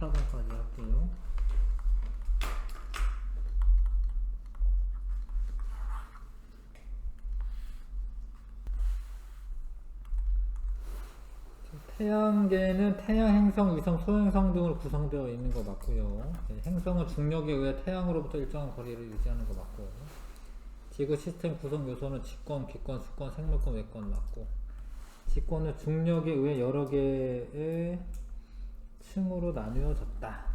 14번까지 할게요. 태양계는 태양, 행성, 위성, 소행성 등으로 구성되어 있는 거 맞고요. 행성은 중력에 의해 태양으로부터 일정한 거리를 유지하는 거 맞고요. 지구 시스템 구성 요소는 직권, 기권, 수권, 생물권, 외권 맞고, 직권은 중력에 의해 여러 개의 층으로 나뉘어졌다.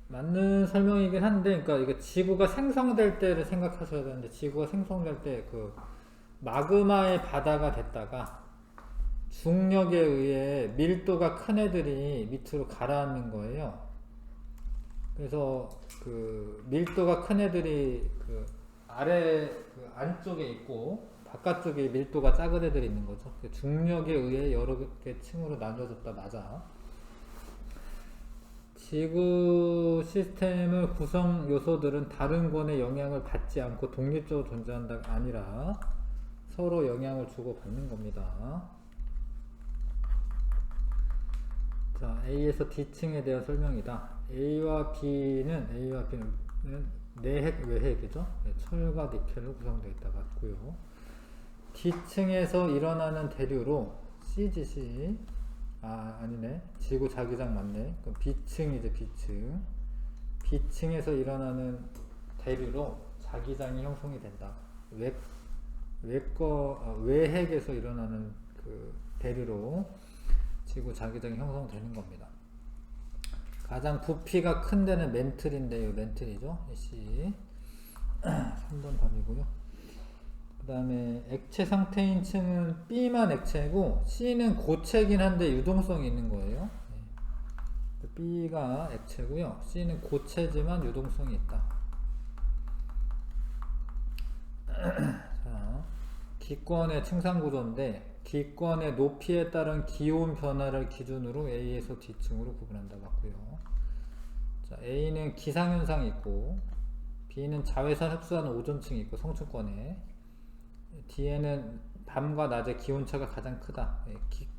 맞는 설명이긴 한데, 그러니까 이게 지구가 생성될 때를 생각하셔야 되는데, 지구가 생성될 때 그 마그마의 바다가 됐다가 중력에 의해 밀도가 큰 애들이 밑으로 가라앉는 거예요. 그래서 그 밀도가 큰 애들이 그 아래 그 안쪽에 있고 바깥쪽에 밀도가 작은 애들이 있는 거죠. 중력에 의해 여러 개 층으로 나눠졌다. 맞아. 지구 시스템의 구성 요소들은 다른 권의 영향을 받지 않고 독립적으로 존재한다가 아니라 서로 영향을 주고받는 겁니다. 자, A에서 D층에 대한 설명이다. A와 B는 내핵, 외핵이죠. 철과 니켈로 구성되어 있다 같고요. D층에서 일어나는 대류로 CGC 아니네. 지구 자기장 맞네. 그럼 B층이죠, B층. B층에서 일어나는 대류로 자기장이 형성이 된다. 외핵에서 일어나는 그 대류로 지구 자기장이 형성되는 겁니다. 가장 부피가 큰 데는 멘틀인데요. 멘틀이죠. C. 3번 답이고요. 그 다음에 액체 상태인 층은 B만 액체고 C는 고체긴 한데 유동성이 있는 거예요. B가 액체고요. C는 고체지만 유동성이 있다. 자, 기권의 층상구조인데 기권의 높이에 따른 기온 변화를 기준으로 A에서 D층으로 구분한다 맞고요. 자, A는 기상현상이 있고 B는 자외선 흡수하는 오존층이 있고 성층권에 D에는 밤과 낮의 기온차가 가장 크다.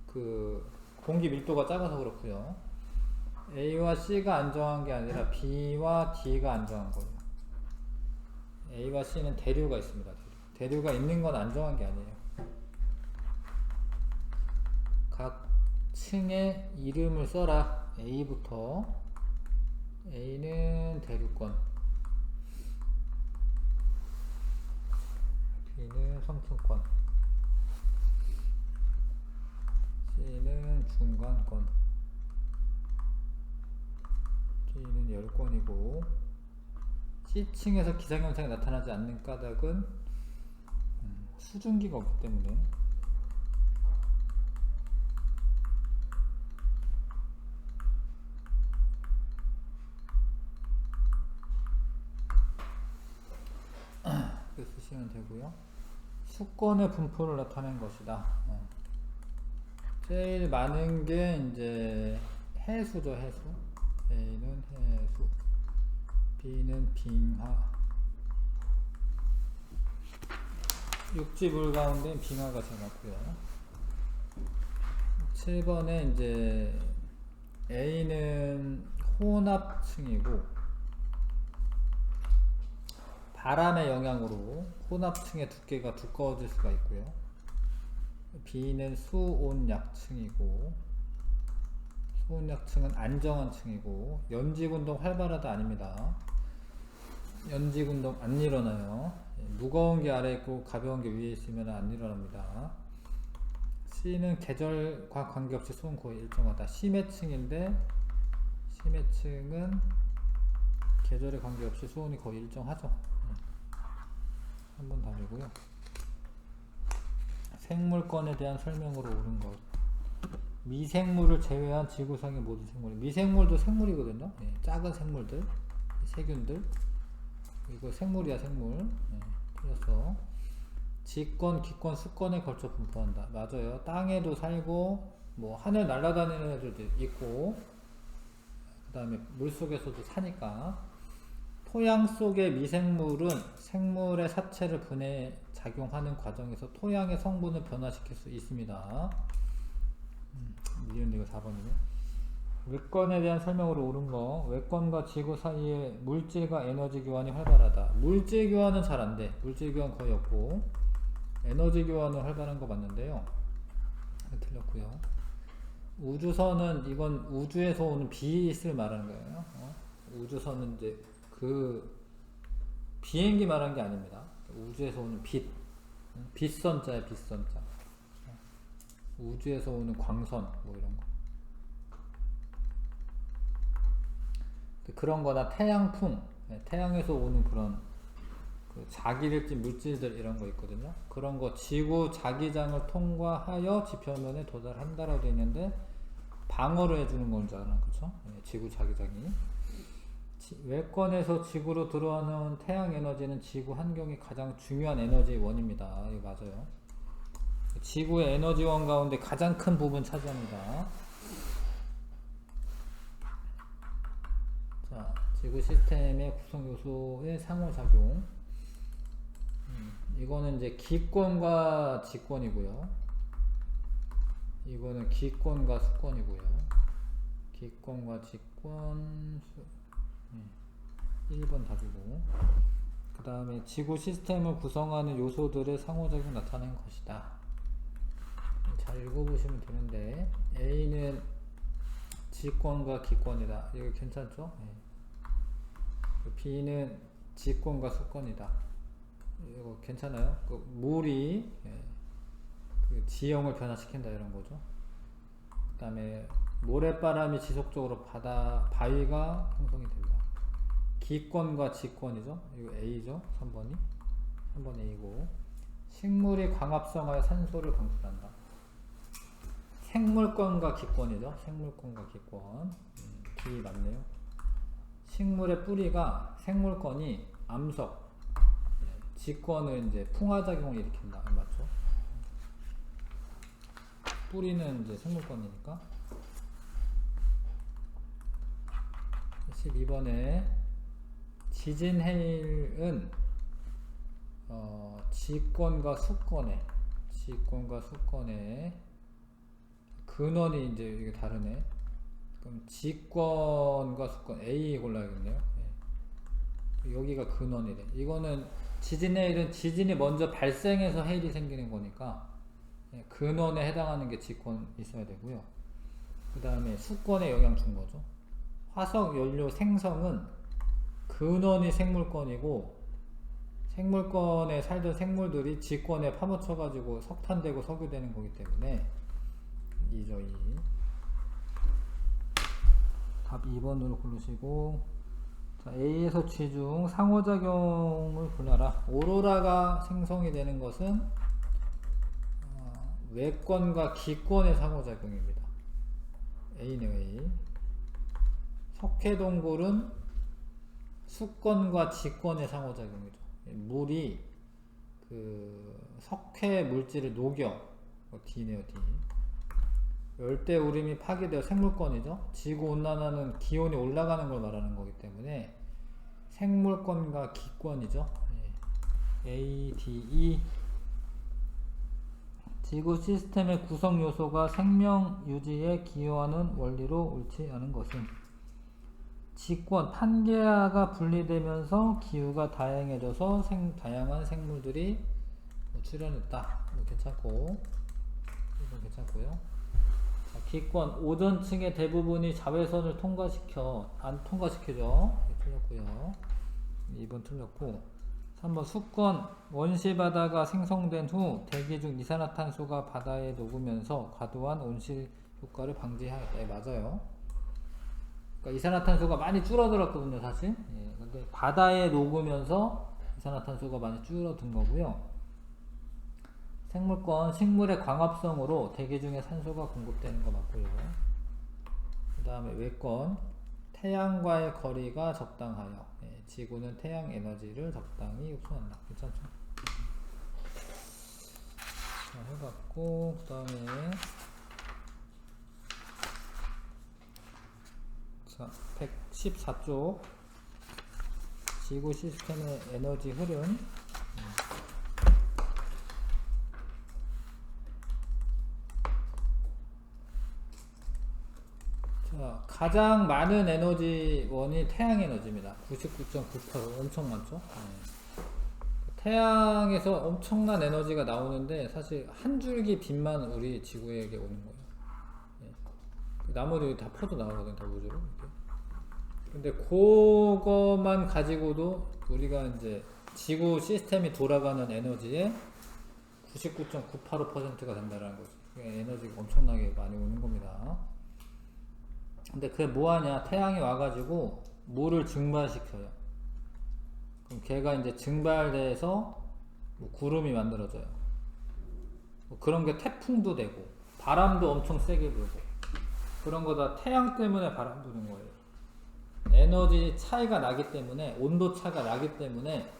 그 공기 밀도가 작아서 그렇고요. A와 C가 안 정한 게 아니라 B와 D가 안 정한 거예요. A와 C는 대류가 있습니다. 대류가 있는 건 안 정한 게 아니에요. 각 층의 이름을 써라. A부터 A는 대류권, B는 성층권, C는 중간권, D는 열권이고 C층에서 기상현상이 나타나지 않는 까닭은 수증기가 없기 때문에 이렇게 쓰시면 되고요. 수권의 분포를 나타낸 것이다. 제일 많은 게 이제 해수죠. 해수. A는 해수, B는 빙하. 육지물 가운데 빙하가 제일 많고요. 7번에 이제 A는 혼합층이고 바람의 영향으로 혼합층의 두께가 두꺼워질 수가 있고요. B는 수온약층이고 수온약층은 안정한 층이고 연직운동 활발하다 아닙니다. 연직운동 안 일어나요. 무거운 게 아래 있고 가벼운 게 위에 있으면 안 일어납니다. C는 계절과 관계없이 수온 거의 일정하다. 심해층인데 심해층은 계절에 관계없이 수온이 거의 일정하죠. 한번 다르고요. 생물권에 대한 설명으로 옳은 것. 미생물을 제외한 지구상의 모든 생물. 미생물도 생물이거든요. 작은 생물들, 세균들. 이거 생물이야, 생물. 틀렸어. 직권, 기권, 수권에 걸쳐 분포한다. 맞아요. 땅에도 살고, 뭐 하늘 날아다니는 애들도 있고, 그 다음에 물속에서도 사니까. 토양 속의 미생물은 생물의 사체를 분해 작용하는 과정에서 토양의 성분을 변화시킬 수 있습니다. 미운데 이거 4번이네. 외권에 대한 설명으로 옳은 거. 외권과 지구 사이에 물질과 에너지 교환이 활발하다. 물질 교환은 잘 안 돼. 물질 교환 거의 없고 에너지 교환은 활발한 거 맞는데요. 틀렸고요. 우주선은 이건 우주에서 오는 빛을 말하는 거예요. 우주선은 이제 그 비행기 말하는 게 아닙니다. 우주에서 오는 빛. 빛선자에 빛선자. 우주에서 오는 광선 뭐 이런 거. 그런 거나 태양풍, 태양에서 오는 그런 그 자기를진 물질들 이런 거 있거든요. 그런 거 지구 자기장을 통과하여 지표면에 도달한다라고 되어 있는데 방어를 해주는 건 줄 알아, 그쵸? 지구 자기장이. 외권에서 지구로 들어오는 태양 에너지는 지구 환경이 가장 중요한 에너지 원입니다. 이거 맞아요. 지구의 에너지원 가운데 가장 큰 부분 차지합니다. 자, 지구 시스템의 구성 요소의 상호작용. 이거는 이제 기권과 직권이고요. 이거는 기권과 수권이고요. 기권과 직권 1번 답이고, 그 다음에 지구 시스템을 구성하는 요소들의 상호작용 나타낸 것이다. 잘 읽어보시면 되는데 A는 직권과 기권이다. 이거 괜찮죠? B는 직권과 수권이다. 이거 괜찮아요? 그 물이 그 지형을 변화시킨다 이런 거죠. 그 다음에 모래바람이 지속적으로 바위가 형성이 된다. 기권과 직권이죠. 이거 A죠. 3번 A고. 식물이 광합성하여 산소를 방출한다. 생물권과 기권이죠. 생물권과 기권. D 맞네요. 식물의 뿌리가 생물권이 암석, 직권은 이제 풍화작용을 일으킨다. 맞죠? 뿌리는 이제 생물권이니까. 12번에 지진해일은 직권과 수권의 근원이 이제 이게 다르네. 그럼 직권과 수권 A 골라야겠네요. 여기가 근원이래. 이거는 지진해일은 지진이 먼저 발생해서 해일이 생기는 거니까 근원에 해당하는 게 직권 있어야 되고요. 그 다음에 수권에 영향 준 거죠. 화석 연료 생성은 근원이 생물권이고 생물권에 살던 생물들이 직권에 파묻혀 가지고 석탄되고 석유되는 거기 때문에 2죠. 2. 답 2번으로 고르시고, 자, A에서 G 중 상호작용을 골라라. 오로라가 생성이 되는 것은 외권과 기권의 상호작용입니다. A네요. A. 석회동굴은 수권과 직권의 상호작용이죠. 물이 그 석회 물질을 녹여. D네요. D. 열대우림이 파괴되어 생물권이죠. 지구온난화는 기온이 올라가는 걸 말하는 거기 때문에 생물권과 기권이죠. A, D, E. 지구 시스템의 구성 요소가 생명 유지에 기여하는 원리로 옳지 않은 것은 직권, 판게아가 분리되면서 기후가 다양해져서 다양한 생물들이 출현했다. 괜찮고, 이건 괜찮고요. 기권, 오존층의 대부분이 자외선을 안 통과시켜죠. 틀렸고요. 2번 틀렸고. 3번 수권, 원시바다가 생성된 후 대기 중 이산화탄소가 바다에 녹으면서 과도한 온실 효과를 방지하였다. 맞아요. 그러니까 이산화탄소가 많이 줄어들었거든요, 사실. 근데 바다에 녹으면서 이산화탄소가 많이 줄어든 거고요. 생물권, 식물의 광합성으로 대기 중에 산소가 공급되는 거 맞고요. 그 다음에 외권, 태양과의 거리가 적당하여 지구는 태양 에너지를 적당히 흡수한다. 괜찮죠? 자, 해봤고, 그 다음에 자, 114쪽 지구 시스템의 에너지 흐름. 가장 많은 에너지원이 태양 에너지입니다. 99.98 엄청 많죠. 태양에서 엄청난 에너지가 나오는데 사실 한 줄기 빛만 우리 지구에게 오는 거예요. 나머지 다 퍼져 나오거든요, 다 우주로. 이렇게. 근데 그것만 가지고도 우리가 이제 지구 시스템이 돌아가는 에너지의 99.985%가 된다는 거죠. 에너지가 엄청나게 많이 오는 겁니다. 근데 그게 뭐하냐? 태양이 와가지고 물을 증발시켜요. 그럼 걔가 이제 증발돼서 뭐 구름이 만들어져요. 뭐 그런 게 태풍도 되고 바람도 엄청 세게 불고 그런 거 다 태양 때문에 바람 부는 거예요. 에너지 차이가 나기 때문에 온도 차가 나기 때문에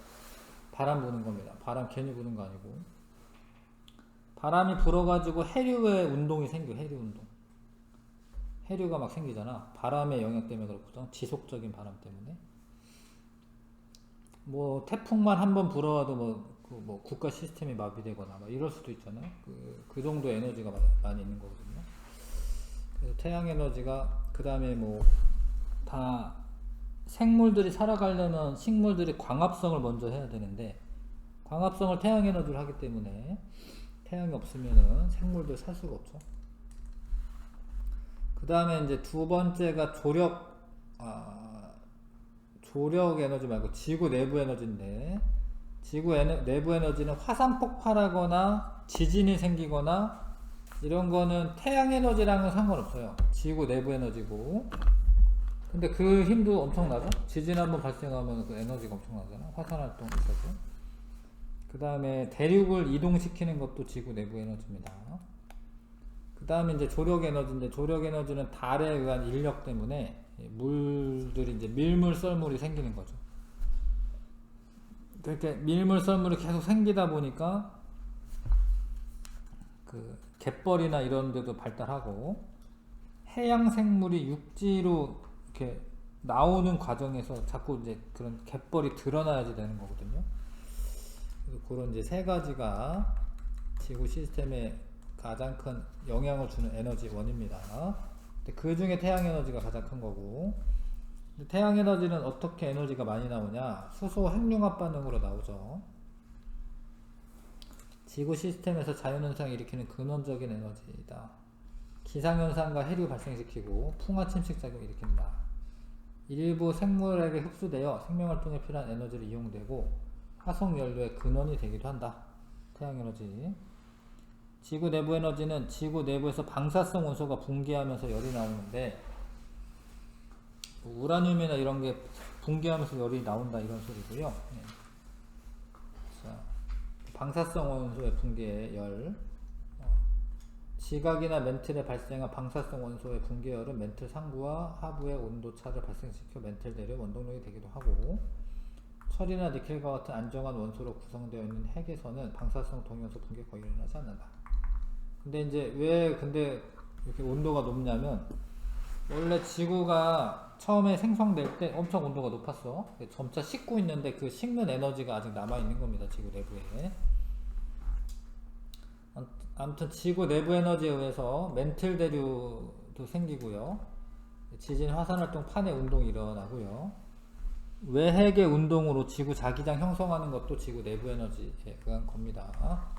바람 부는 겁니다. 바람 괜히 부는 거 아니고 바람이 불어가지고 해류의 운동이 생겨. 해류 운동. 해류가 막 생기잖아. 바람의 영향 때문에 그렇거든. 지속적인 바람 때문에. 뭐 태풍만 한번 불어와도 뭐 국가 시스템이 마비되거나 막 이럴 수도 있잖아요. 그 정도 에너지가 많이 있는 거거든요. 그래서 태양 에너지가 그 다음에 뭐 다 생물들이 살아가려면 식물들이 광합성을 먼저 해야 되는데 광합성을 태양 에너지로 하기 때문에 태양이 없으면은 생물들 살 수가 없죠. 그 다음에 이제 두 번째가 조력 에너지 말고 지구 내부 에너지인데 지구 내부 에너지는 화산 폭발하거나 지진이 생기거나 이런 거는 태양 에너지랑은 상관없어요. 지구 내부 에너지고. 근데 그 힘도 엄청나죠? 지진 한번 발생하면 그 에너지가 엄청나잖아. 화산 활동이 있어서. 그 다음에 대륙을 이동시키는 것도 지구 내부 에너지입니다. 그 다음에 이제 조력 에너지인데 조력 에너지는 달에 의한 인력 때문에 물들이 이제 밀물 썰물이 생기는 거죠. 그렇게 밀물 썰물이 계속 생기다 보니까 그 갯벌이나 이런 데도 발달하고 해양 생물이 육지로 이렇게 나오는 과정에서 자꾸 이제 그런 갯벌이 드러나야지 되는 거거든요. 그래서 그런 이제 세 가지가 지구 시스템에 가장 큰 영향을 주는 에너지원입니다. 그 중에 태양 에너지가 가장 큰 거고 태양 에너지는 어떻게 에너지가 많이 나오냐? 수소 핵융합 반응으로 나오죠. 지구 시스템에서 자연현상을 일으키는 근원적인 에너지이다. 기상현상과 해류 발생시키고 풍화 침식 작용을 일으킨다. 일부 생물에게 흡수되어 생명활동에 필요한 에너지를 이용되고 화석연료의 근원이 되기도 한다. 태양에너지. 지구 내부 에너지는 지구 내부에서 방사성 원소가 붕괴하면서 열이 나오는데 뭐 우라늄이나 이런 게 붕괴하면서 열이 나온다 이런 소리고요. 네. 자, 방사성 원소의 붕괴의 열. 지각이나 멘틀에 발생한 방사성 원소의 붕괴열은 멘틀 상부와 하부의 온도차를 발생시켜 멘틀 대륙 원동력이 되기도 하고 철이나 니켈과 같은 안정한 원소로 구성되어 있는 핵에서는 방사성 동위원소 붕괴 거의 일어나지 않는다. 근데 이제 왜 이렇게 온도가 높냐면 원래 지구가 처음에 생성될 때 엄청 온도가 높았어. 점차 식고 있는데 그 식는 에너지가 아직 남아 있는 겁니다. 지구 내부에. 아무튼 지구 내부 에너지에 의해서 멘틀 대류도 생기고요. 지진 화산활동 판의 운동이 일어나고요. 외핵의 운동으로 지구 자기장 형성하는 것도 지구 내부 에너지에 의한 겁니다.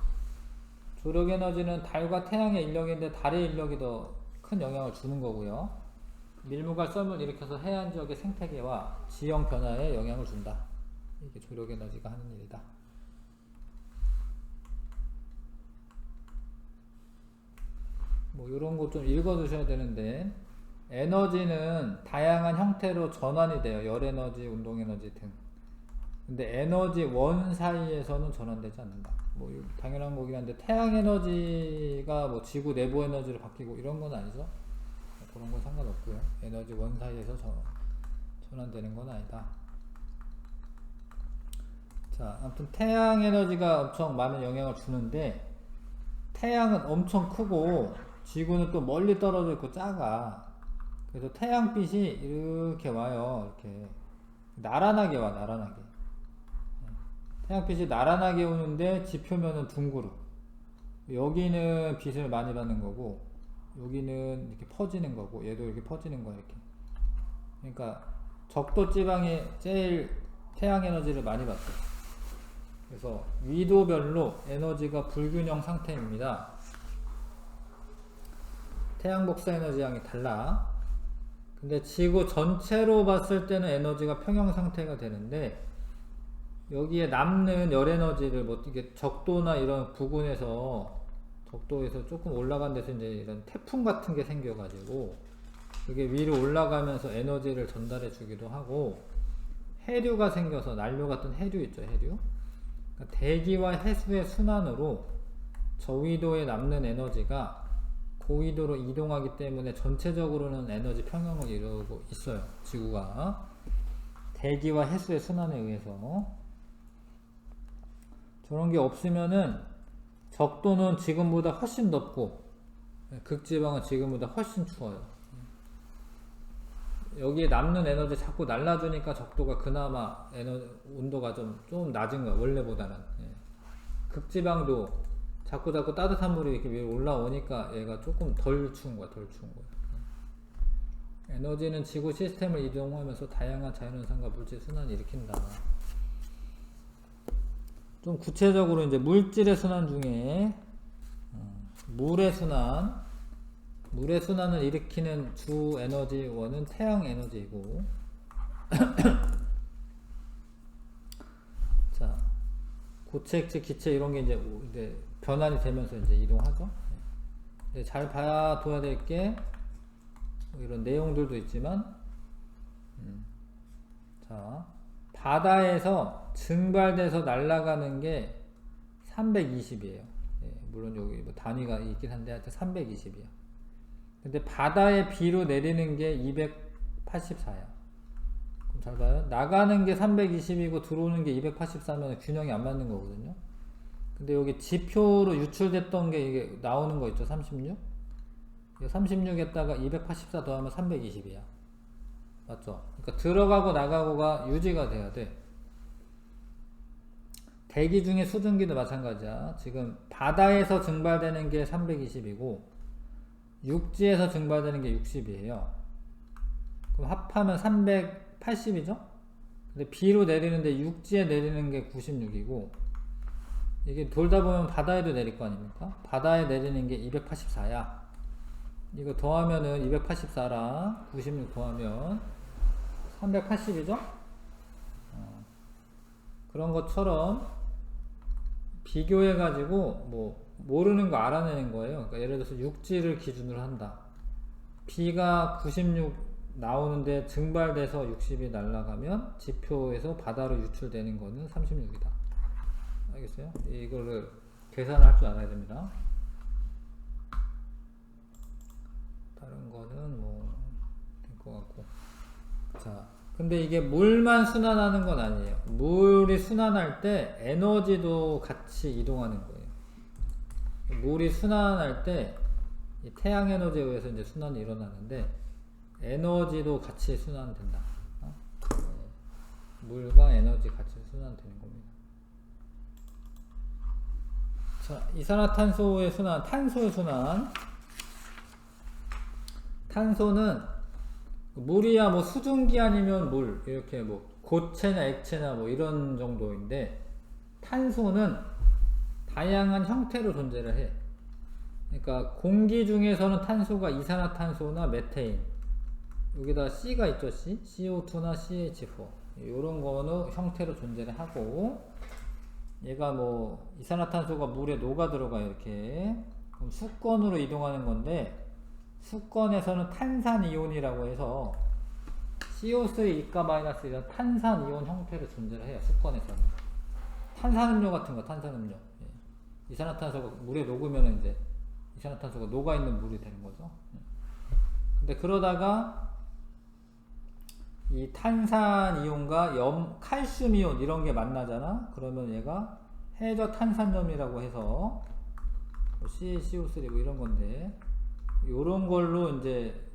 조력 에너지는 달과 태양의 인력인데 달의 인력이 더 큰 영향을 주는 거고요. 밀물과 썰물 일으켜서 해안 지역의 생태계와 지형 변화에 영향을 준다. 이게 조력 에너지가 하는 일이다. 뭐 이런 거 좀 읽어 두셔야 되는데 에너지는 다양한 형태로 전환이 돼요. 열 에너지, 운동 에너지 등. 근데 에너지 원 사이에서는 전환되지 않는다. 뭐 당연한 거긴 한데 태양 에너지가 뭐 지구 내부 에너지로 바뀌고 이런 건 아니죠. 그런 건 상관없고요. 에너지 원 사이에서 전환되는 건 아니다. 자, 아무튼 태양 에너지가 엄청 많은 영향을 주는데 태양은 엄청 크고 지구는 또 멀리 떨어져 있고 작아. 그래서 태양빛이 이렇게 와요. 이렇게 나란하게 와, 나란하게. 태양빛이 나란하게 오는데 지표면은 둥그러. 여기는 빛을 많이 받는 거고 여기는 이렇게 퍼지는 거고 얘도 이렇게 퍼지는 거야 이렇게. 그러니까 적도 지방이 제일 태양 에너지를 많이 받죠. 그래서 위도별로 에너지가 불균형 상태입니다. 태양 복사 에너지 양이 달라. 근데 지구 전체로 봤을 때는 에너지가 평형 상태가 되는데 여기에 남는 열 에너지를 뭐 이게 적도나 이런 부근에서 적도에서 조금 올라간 데서 이제 이런 태풍 같은 게 생겨가지고 이게 위로 올라가면서 에너지를 전달해 주기도 하고 해류가 생겨서 난류 같은 해류 있죠, 해류. 그러니까 대기와 해수의 순환으로 저위도에 남는 에너지가 고위도로 이동하기 때문에 전체적으로는 에너지 평형을 이루고 있어요, 지구가. 대기와 해수의 순환에 의해서. 저런 게 없으면은 적도는 지금보다 훨씬 덥고 극지방은 지금보다 훨씬 추워요. 여기에 남는 에너지 자꾸 날라주니까 적도가 그나마 온도가 좀 낮은 거야, 원래보다는. 극지방도 자꾸 따뜻한 물이 이렇게 위로 올라오니까 얘가 조금 덜 추운 거야, 덜 추운 거야. 에너지는 지구 시스템을 이동하면서 다양한 자연현상과 물질 순환을 일으킨다. 좀 구체적으로 이제 물질의 순환 중에 물의 순환을 일으키는 주 에너지원은 태양 에너지이고 자, 고체액체, 기체 이런 게 이제 변환이 되면서 이제 이동하죠. 잘 봐둬야 될 게 이런 내용들도 있지만 자, 바다에서 증발돼서 날아가는 게 320이에요. 물론 여기 뭐 단위가 있긴 한데 하여튼 320이야. 근데 바다에 비로 내리는 게 284야. 그럼 잘 봐요. 나가는 게 320이고 들어오는 게 284면 균형이 안 맞는 거거든요. 근데 여기 지표로 유출됐던 게 이게 나오는 거 있죠. 36? 36에다가 284 더하면 320이야. 맞죠? 그러니까 들어가고 나가고가 유지가 돼야 돼. 대기 중에 수증기도 마찬가지야. 지금 바다에서 증발되는 게 320이고 육지에서 증발되는 게 60이에요. 그럼 합하면 380이죠? 근데 비로 내리는데 육지에 내리는 게 96이고 이게 돌다 보면 바다에도 내릴 거 아닙니까? 바다에 내리는 게 284야. 이거 더하면은 284랑 96 더하면 380이죠? 그런 것처럼 비교해가지고 뭐 모르는 거 알아내는 거예요. 그러니까 예를 들어서 육지를 기준으로 한다. 비가 96 나오는데 증발돼서 60이 날아가면 지표에서 바다로 유출되는 거는 36이다. 알겠어요? 이거를 계산을 할 줄 알아야 됩니다. 다른 거는 뭐 될 것 같고. 자, 근데 이게 물만 순환하는 건 아니에요. 물이 순환할 때 에너지도 같이 이동하는 거예요. 물이 순환할 때 이 태양 에너지에 의해서 이제 순환이 일어나는데 에너지도 같이 순환된다. 물과 에너지 같이 순환되는 겁니다. 자, 이산화탄소의 순환, 탄소의 순환. 탄소는 물이야 뭐 수증기 아니면 물 이렇게 뭐 고체나 액체나 뭐 이런 정도인데 탄소는 다양한 형태로 존재를 해. 그러니까 공기 중에서는 탄소가 이산화탄소나 메테인 여기다 C가 있죠. CO2나 CH4 이런 거는 형태로 존재를 하고 얘가 뭐 이산화탄소가 물에 녹아 들어가요. 이렇게 그럼 수권으로 이동하는 건데 수권에서는 탄산이온이라고 해서 CO3 이가 마이너스 이런 탄산이온 형태로 존재를 해요. 수권에서는 탄산음료 같은 거 탄산음료 이산화탄소가 물에 녹으면 이제 이산화탄소가 녹아있는 물이 되는 거죠. 근데 그러다가 이 탄산이온과 칼슘이온 이런 게 만나잖아. 그러면 얘가 해저탄산염이라고 해서 CaCO3 뭐 이런 건데 요런 걸로 이제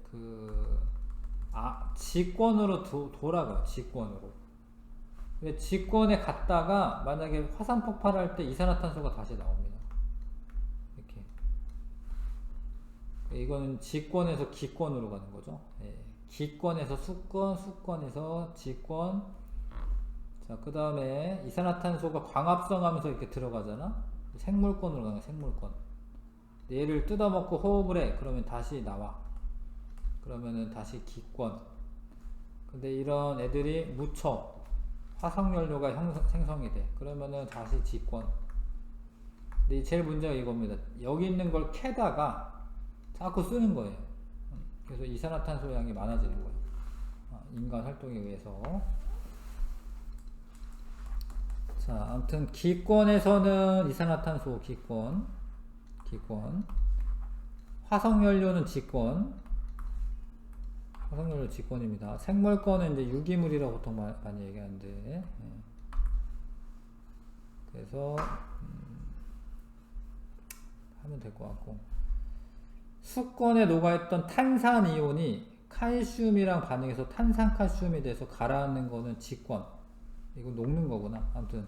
직권으로 돌아가. 직권으로. 근데 직권에 갔다가 만약에 화산 폭발할 때 이산화탄소가 다시 나옵니다. 이렇게. 이거는 지권에서 기권으로 가는 거죠. 예. 기권에서 수권, 수권에서 지권. 자, 그 다음에 이산화탄소가 광합성 하면서 이렇게 들어가잖아. 생물권으로 가는 거야, 생물권. 얘를 뜯어먹고 호흡을 해. 그러면 다시 나와. 그러면은 다시 기권. 근데 이런 애들이 묻혀. 화석연료가 생성이 돼. 그러면은 다시 지권. 근데 제일 문제가 이겁니다. 여기 있는 걸 캐다가 자꾸 쓰는 거예요. 그래서 이산화탄소 양이 많아지는 거예요. 인간 활동에 의해서. 자, 아무튼 기권에서는 이산화탄소 기권. 화석연료는 지권. 화석연료 지권입니다. 생물권은 이제 유기물이라고 보통 많이 얘기하는데, 예. 그래서 하면 될 것 같고, 수권에 녹아있던 탄산이온이 칼슘이랑 반응해서 탄산칼슘이 돼서 가라앉는 거는 지권. 이거 녹는 거구나. 아무튼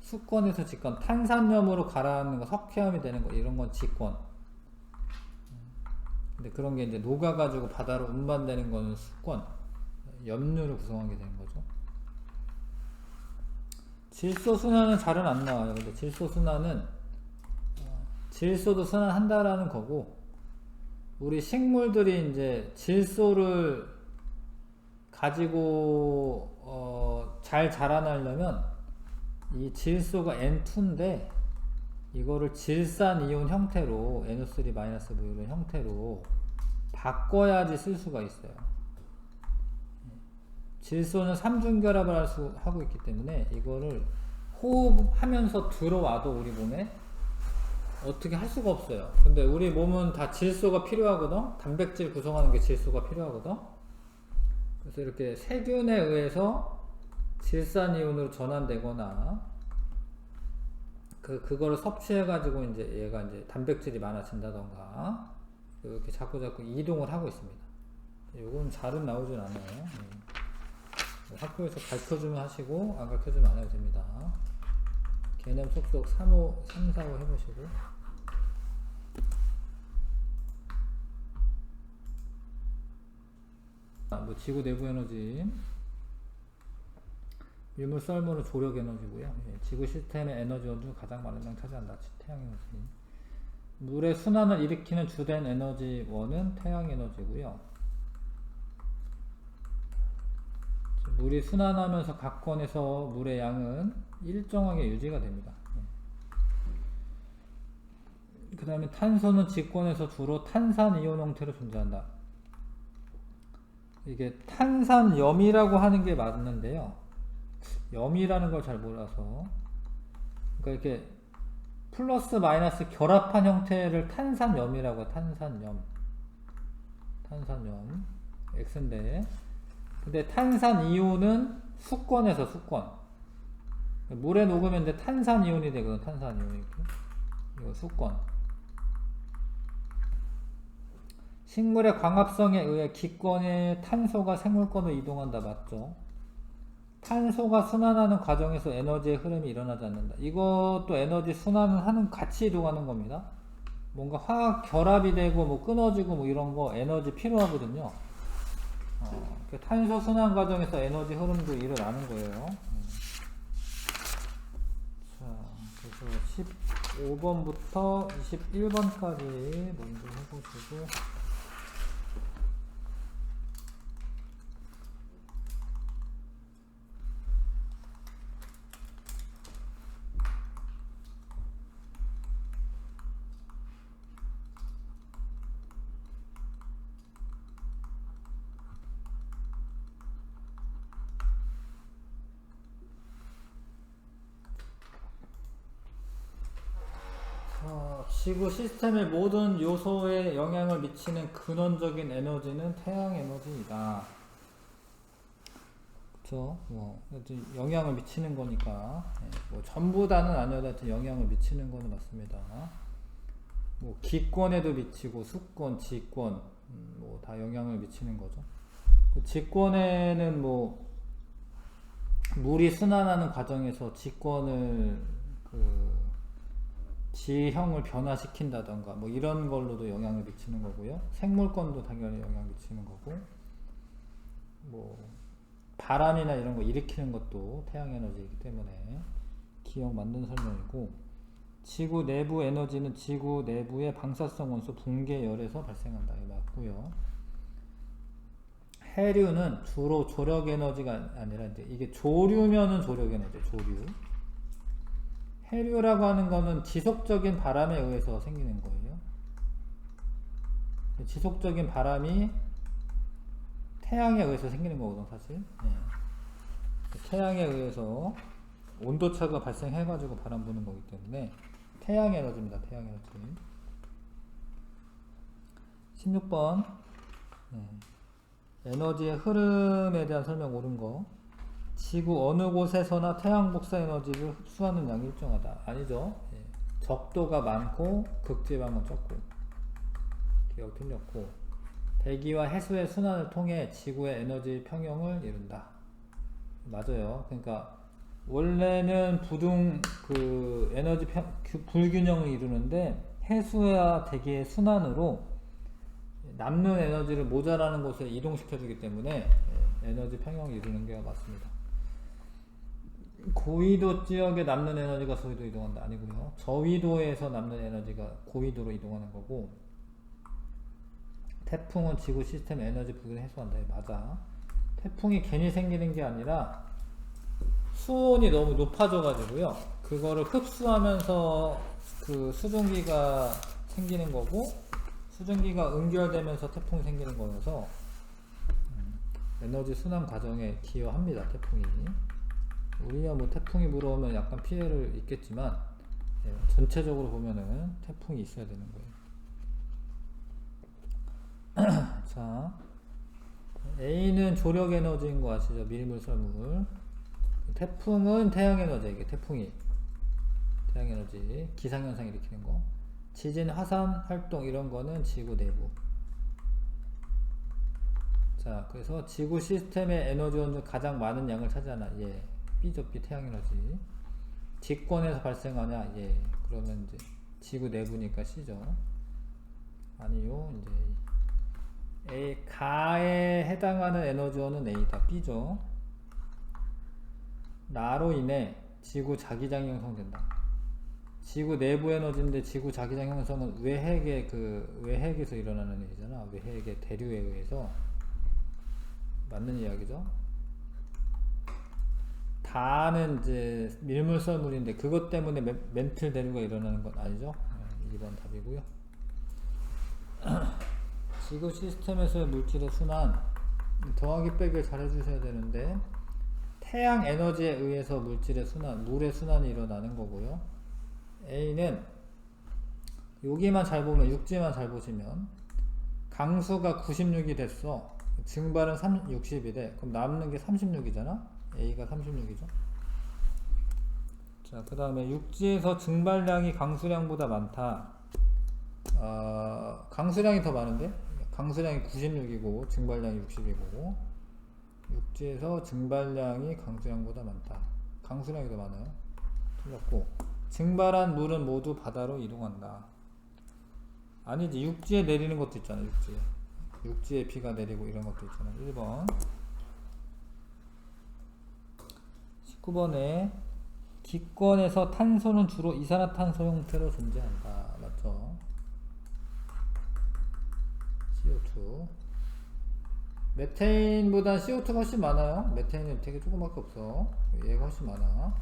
수권에서 지권, 탄산염으로 가라앉는 거, 석회염이 되는 거, 이런 건 지권. 근데 그런 게 이제 녹아가지고 바다로 운반되는 거는 수권, 염류를 구성하게 되는 거죠. 질소순환은 잘은 안 나와요. 근데 질소순환은 질소도 순환한다라는 거고, 우리 식물들이 이제 질소를 가지고 잘 자라나려면 이 질소가 N2인데 이거를 질산이온 형태로 NO3- 뭐 이런 형태로 바꿔야지 쓸 수가 있어요. 질소는 삼중결합을 하고 있기 때문에 이거를 호흡하면서 들어와도 우리 몸에 어떻게 할 수가 없어요. 근데 우리 몸은 다 질소가 필요하거든. 단백질 구성하는 게 질소가 필요하거든. 그래서 이렇게 세균에 의해서 질산이온으로 전환되거나 그거를 섭취해가지고 이제 얘가 이제 단백질이 많아진다던가 이렇게 자꾸 이동을 하고 있습니다. 요건 잘은 나오진 않아요. 학교에서 가르쳐주면 하시고 안 가르쳐주면 안 해도 됩니다. 개념 쏙쏙 3, 4, 5 해보시고. 뭐 지구 내부 에너지, 유물 썰물은 조력 에너지고요. 예, 지구 시스템의 에너지 원중 가장 많은 양 차지한다. 태양 에너지. 물의 순환을 일으키는 주된 에너지 원은 태양 에너지고요. 물이 순환하면서 각권에서 물의 양은 일정하게 유지가 됩니다. 그 다음에 탄소는 직권에서 주로 탄산이온 형태로 존재한다. 이게 탄산염이라고 하는 게 맞는데요. 염이라는 걸 잘 몰라서. 그러니까 이렇게 플러스 마이너스 결합한 형태를 탄산염이라고 해요. 탄산염. X인데. 근데 탄산이온은 수권에서 수권. 물에 녹으면 이제 탄산이온이 되거든. 탄산이온이. 이거 수권. 식물의 광합성에 의해 기권의 탄소가 생물권으로 이동한다. 맞죠? 탄소가 순환하는 과정에서 에너지의 흐름이 일어나지 않는다. 이것도 에너지 순환을 하는, 같이 이동하는 겁니다. 뭔가 화학 결합이 되고 뭐 끊어지고 뭐 이런 거 에너지 필요하거든요. 탄소 순환 과정에서 에너지 흐름도 일어나는 거예요. 자, 그래서 15번부터 21번까지 먼저 해보시고. 지구 시스템의 모든 요소에 영향을 미치는 근원적인 에너지는 태양 에너지이다. 그쵸? 뭐, 영향을 미치는 거니까. 뭐, 전부 다는 아니어도 하여튼 영향을 미치는 거는 맞습니다. 뭐, 기권에도 미치고, 수권, 지권, 뭐, 다 영향을 미치는 거죠. 지권에는 뭐, 물이 순환하는 과정에서 지권을 지형을 변화시킨다던가 뭐 이런 걸로도 영향을 미치는 거고요. 생물권도 당연히 영향을 미치는 거고, 뭐 바람이나 이런 거 일으키는 것도 태양 에너지이기 때문에 기억 맞는 설명이고, 지구 내부 에너지는 지구 내부의 방사성 원소 붕괴열에서 발생한다. 이거 맞고요. 해류는 주로 조력 에너지가 아니라 이제 이게 조류면은 조력 에너지, 조류. 해류라고 하는 거는 지속적인 바람에 의해서 생기는 거예요. 지속적인 바람이 태양에 의해서 생기는 거거든, 사실. 네. 태양에 의해서 온도차가 발생해가지고 바람 부는 거기 때문에 태양 에너지입니다. 태양 에너지. 16번. 네. 에너지의 흐름에 대한 설명 옳은 거. 지구 어느 곳에서나 태양 복사 에너지를 흡수하는 양이 일정하다. 아니죠. 예. 적도가 많고 극지방은 적고. 기억 틀렸고. 대기와 해수의 순환을 통해 지구의 에너지 평형을 이룬다. 맞아요. 그러니까 원래는 그 에너지 불균형을 이루는데 해수와 대기의 순환으로 남는 에너지를 모자라는 곳에 이동시켜주기 때문에 에너지 평형을 이루는 게 맞습니다. 고위도 지역에 남는 에너지가 저위도 이동한다. 아니고요. 저위도에서 남는 에너지가 고위도로 이동하는 거고, 태풍은 지구 시스템 에너지 부족을 해소한다. 맞아. 태풍이 괜히 생기는 게 아니라 수온이 너무 높아져 가지고요, 그거를 흡수하면서 그 수증기가 생기는 거고, 수증기가 응결되면서 태풍이 생기는 거여서 에너지 순환 과정에 기여합니다. 태풍이. 우리야 뭐 태풍이 불어오면 약간 피해를 입겠지만, 전체적으로 보면은 태풍이 있어야 되는 거예요. 자, A는 조력 에너지인 거 아시죠? 밀물, 썰물. 태풍은 태양 에너지, 이게 태풍이 태양 에너지, 기상현상 일으키는 거. 지진, 화산 활동 이런 거는 지구 내부. 자, 그래서 지구 시스템의 에너지 원전 가장 많은 양을 차지하나? 예. B죠, B. 태양 에너지. 직권에서 발생하냐? 예. 그러면 이제 지구 내부니까 C죠. 아니요, 이제 A. 가에 해당하는 에너지원은 A다. B죠. 나로 인해 지구 자기장이 형성된다. 지구 내부 에너지인데 지구 자기장 형성은 외핵에서 일어나는 일이잖아. 외핵의 대류에 의해서. 맞는 이야기죠. 다는 이제 밀물썰물인데 그것 때문에 멘틀 대류가 일어나는 건 아니죠. 2번 답이고요. 지구 시스템에서의 물질의 순환, 더하기 빼기를 잘 해주셔야 되는데, 태양 에너지에 의해서 물질의 순환, 물의 순환이 일어나는 거고요. A는 여기만 잘 보면, 육지만 잘 보시면 강수가 96이 됐어. 증발은 60이래. 그럼 남는 게 36이잖아. A가 36이죠. 자, 그 다음에 육지에서 증발량이 강수량보다 많다. 강수량이 더 많은데? 강수량이 96이고 증발량이 60이고, 육지에서 증발량이 강수량보다 많다. 강수량이 더 많아요. 틀렸고, 증발한 물은 모두 바다로 이동한다. 아니지, 육지에 내리는 것도 있잖아. 육지에 비가 내리고 이런 것도 있잖아. 1번. 19번에 기권에서 탄소는 주로 이산화탄소 형태로 존재한다. 맞죠? CO2. 메테인보다 CO2가 훨씬 많아요. 메테인은 되게 조금밖에 없어. 얘가 훨씬 많아.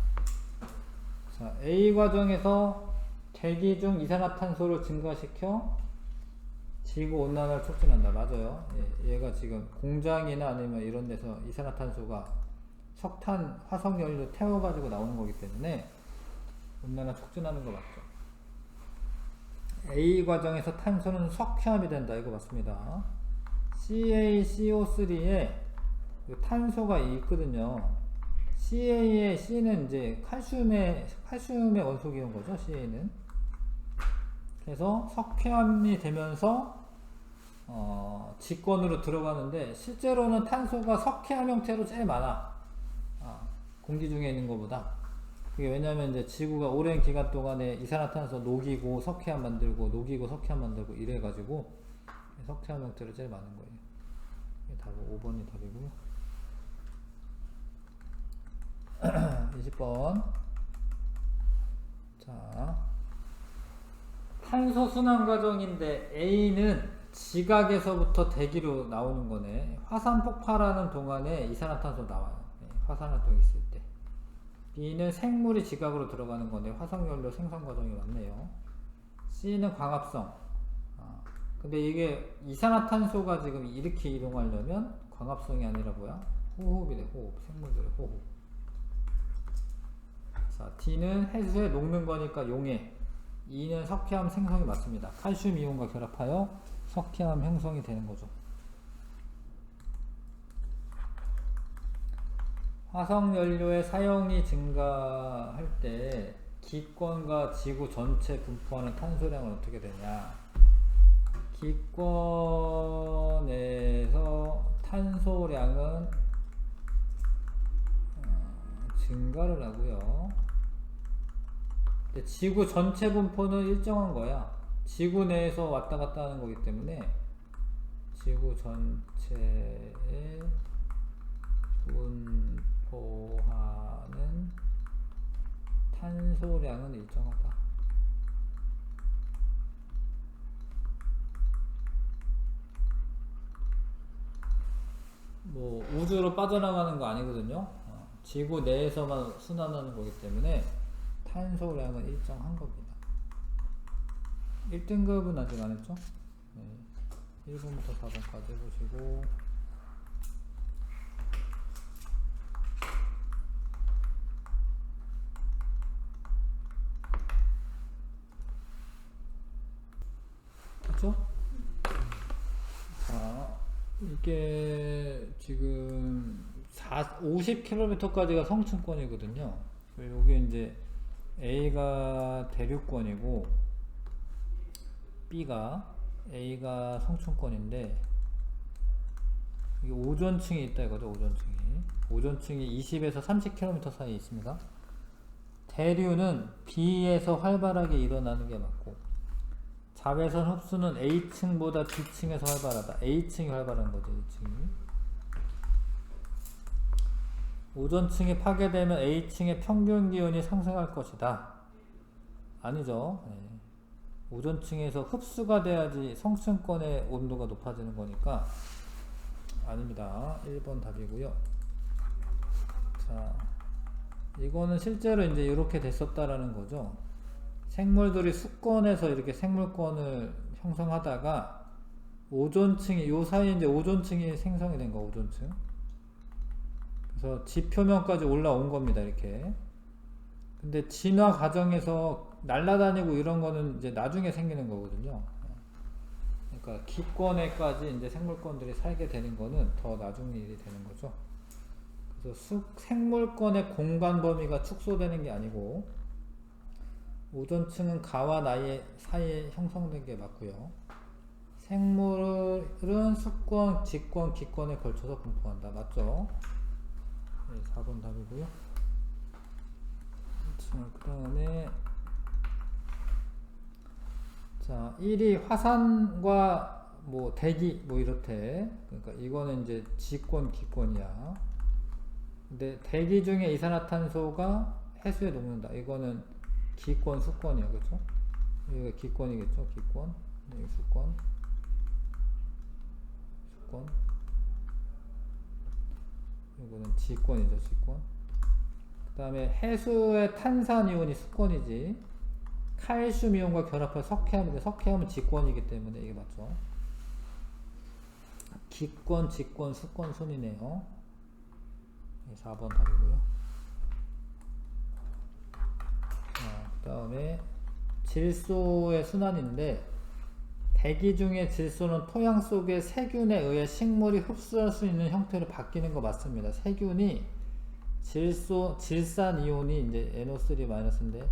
자, A 과정에서 대기 중 이산화탄소를 증가시켜 지구온난화를 촉진한다. 맞아요. 예, 얘가 지금 공장이나 아니면 이런 데서 이산화탄소가 석탄, 화석연료 태워가지고 나오는 거기 때문에 온난화 촉진하는 거 맞죠. A 과정에서 탄소는 석회암이 된다. 이거 맞습니다. CaCO3에 탄소가 있거든요. CA의 C는 이제 칼슘의 원소기인 거죠. CA는. 그래서 석회암이 되면서 직권으로 들어가는데, 실제로는 탄소가 석회암 형태로 제일 많아. 공기 중에 있는 것보다. 이게 왜냐면 이제 지구가 오랜 기간 동안에 이산화탄소 녹이고 석회암 만들고 녹이고 석회암 만들고 이래가지고 석회암 형태로 제일 많은 거예요. 이게 답은 5번이 답이고요. 20번. 자, 탄소 순환 과정인데 A는 지각에서부터 대기로 나오는 거네. 화산 폭발하는 동안에 이산화탄소 나와요. 화산 활동이 있을 때. B는 생물이 지각으로 들어가는 건데 화석연료 생산 과정이 맞네요. C는 광합성. 근데 이게 이산화탄소가 지금 이렇게 이동하려면 광합성이 아니라 뭐야? 호흡이네. 호흡. 생물들의 호흡. 자, D는 해수에 녹는 거니까 용해. E는 석회암 생성이 맞습니다. 칼슘 이온과 결합하여 석회암 형성이 되는 거죠. 화석연료의 사용이 증가할 때 기권과 지구 전체 분포하는 탄소량은 어떻게 되냐? 기권에서 탄소량은 증가를 하고요. 근데 지구 전체 분포는 일정한 거야. 지구 내에서 왔다 갔다 하는 거기 때문에 지구 전체에 분포하는 탄소량은 일정하다. 뭐 우주로 빠져나가는 거 아니거든요. 지구 내에서만 순환하는 거기 때문에 탄소량은 일정한 겁니다. 1등급은 아직 안 했죠? 네. 1번부터 4번까지 해보시고 그쵸? 자, 이게 지금 50km까지가 성층권이거든요. 여기 이제 A가 대륙권이고 A가 성층권인데 이게 오존층이 있다 이거죠. 오존층이 20에서 30km 사이에 있습니다. 대류는 B에서 활발하게 일어나는 게 맞고 자외선 흡수는 A층보다 B층에서 활발하다. A층이 활발한 거죠. A층이. 오존층이 파괴되면 A층의 평균 기온이 상승할 것이다. 아니죠. 네. 오존층에서 흡수가 돼야지 성층권의 온도가 높아지는 거니까 아닙니다. 1번 답이고요. 자, 이거는 실제로 이제 이렇게 됐었다라는 거죠. 생물들이 수권에서 이렇게 생물권을 형성하다가 오존층이 요 사이에 이제 오존층이 생성이 된 거, 오존층. 그래서 지표면까지 올라온 겁니다. 이렇게. 근데 진화 과정에서 날아다니고 이런 거는 이제 나중에 생기는 거거든요. 그러니까 기권에까지 이제 생물권들이 살게 되는 거는 더 나중 일이 되는 거죠. 그래서 생물권의 공간 범위가 축소되는 게 아니고 오존층은 가와 나이 사이에 형성된 게 맞고요. 생물은 수권, 직권, 기권에 걸쳐서 분포한다. 맞죠? 네, 4번 답이고요. 자, 그 다음에 자, 1위 화산과 뭐 대기 뭐 이렇대. 그러니까 이거는 이제 직권, 기권이야. 근데 대기 중에 이산화탄소가 해수에 녹는다. 이거는 기권, 수권이야. 그렇죠? 여기가 기권이겠죠? 기권. 여기 수권. 이거는 지권이죠. 지권. 그 다음에 해수의 탄산이온이 수권이지. 칼슘 이온과 결합해 석회암인데 석회암은 지권이기 때문에 이게 맞죠. 기권, 직권, 수권 순이네요. 4번 답이고요. 그 다음에 질소의 순환인데 대기 중에 질소는 토양 속의 세균에 의해 식물이 흡수할 수 있는 형태로 바뀌는 거 맞습니다. 세균이 질산 이온이 이제 NO3-인데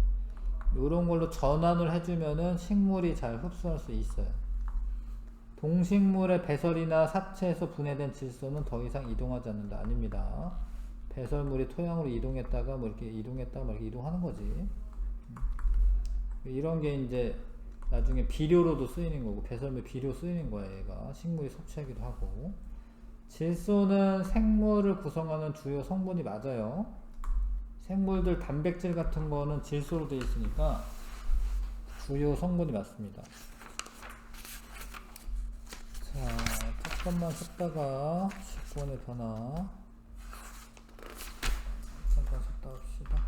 이런 걸로 전환을 해주면은 식물이 잘 흡수할 수 있어요. 동식물의 배설이나 사체에서 분해된 질소는 더 이상 이동하지 않는다. 아닙니다. 배설물이 토양으로 이동했다가 뭐 이렇게 이동했다가 뭐 이렇게 이동하는 거지. 이런 게 이제 나중에 비료로도 쓰이는 거고, 배설물 비료 쓰이는 거야. 얘가 식물이 섭취하기도 하고. 질소는 생물을 구성하는 주요 성분이 맞아요. 생물들 단백질 같은 거는 질소로 되어 있으니까 주요 성분이 맞습니다. 자, 잠깐만 쉬었다가 식권의 변화 잠깐 쉬었다 합시다.